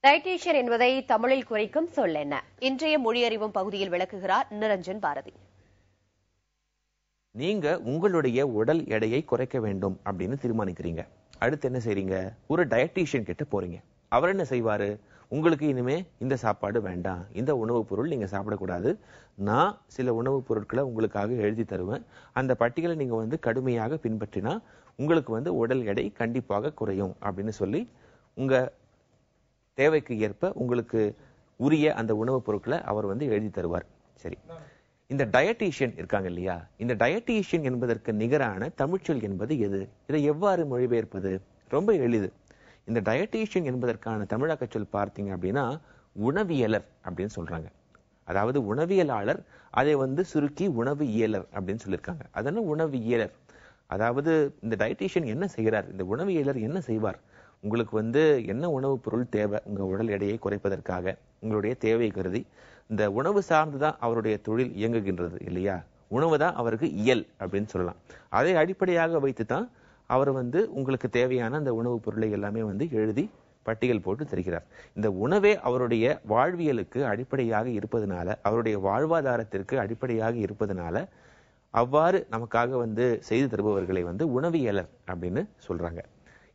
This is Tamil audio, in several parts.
டயட்டீஷியன் என்பதை தமிழில் குறிக்கும் சொல் என்ன? இன்றைய மொழியறிவும் பகுதியில் விளக்குகிறார் நிரஞ்சன் பாரதி. நீங்க உங்களுடைய உடல் எடையை குறைக்க வேண்டும் அப்படின்னு தீர்மானிக்கிறீங்க. அடுத்து என்ன செய்றீங்க? ஒரு டயட்டீஷியன் கிட்ட போறீங்க. அவர் என்ன செய்வாரு? உங்களுக்கு இனிமே இந்த சாப்பாடு வேண்டாம், இந்த உணவுப் பொருள் நீங்க சாப்பிடக்கூடாது, நான் சில உணவுப் பொருட்களை உங்களுக்காக எழுதி தருவேன், அந்த பட்டியலை நீங்க கடுமையாக பின்பற்றினா உங்களுக்கு உடல் எடை கண்டிப்பாக குறையும் அப்படின்னு சொல்லி உங்க தேவைக்கு ஏற்ப உங்களுக்கு உரிய அந்த உணவுப் பொருட்களை அவர் எழுதி தருவார். சரி, இந்த டயட்டீஷியன் இருக்காங்க இல்லையா, இந்த டயட்டீஷியன் என்பதற்கு நிகரான தமிழ்ச்சொல் என்பது எது? இதை எவ்வாறு மொழிபெயர்ப்பது? ரொம்ப எளிது. இந்த டயட்டீஷியன் என்பதற்கான தமிழாக்க சொல் பார்த்தீங்க அப்படின்னா உணவியலர் அப்படின்னு சொல்றாங்க. அதாவது உணவியலாளர், அதை சுருக்கி உணவு இயலர் அப்படின்னு சொல்லியிருக்காங்க. அதனால உணவியலர். அதாவது இந்த டயட்டீஷியன் என்ன செய்கிறார், இந்த உணவியலர் என்ன செய்வார்? உங்களுக்கு என்ன உணவுப் பொருள் தேவை உங்க உடல் எடையை குறைப்பதற்காக, உங்களுடைய தேவை கருதி இந்த உணவு சார்ந்துதான் அவருடைய தொழில் இயங்குகின்றது இல்லையா? உணவு தான் அவருக்கு இயல் அப்படின்னு சொல்லலாம். அதை அடிப்படையாக வைத்துதான் அவர் உங்களுக்கு தேவையான அந்த உணவுப் பொருளை எல்லாமே எழுதி பட்டியல் போட்டு தருகிறார். இந்த உணவே அவருடைய வாழ்வியலுக்கு அடிப்படையாக இருப்பதனால, அவருடைய வாழ்வாதாரத்திற்கு அடிப்படையாக இருப்பதனால அவ்வாறு நமக்காக செய்து தருபவர்களை உணவியலர் அப்படின்னு சொல்றாங்க.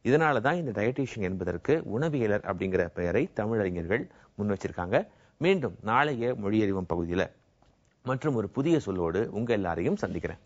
இதனாலதான் இந்த டயட்டீஷியன் என்பதற்கு உணவியலர் அப்படிங்கிற பெயரை தமிழறிஞர்கள் முன் வச்சிருக்காங்க. மீண்டும் நாளைய மொழியறிவும் பகுதியில மற்றும் ஒரு புதிய சொல்லோடு உங்க எல்லாரையும் சந்திக்கிறேன்.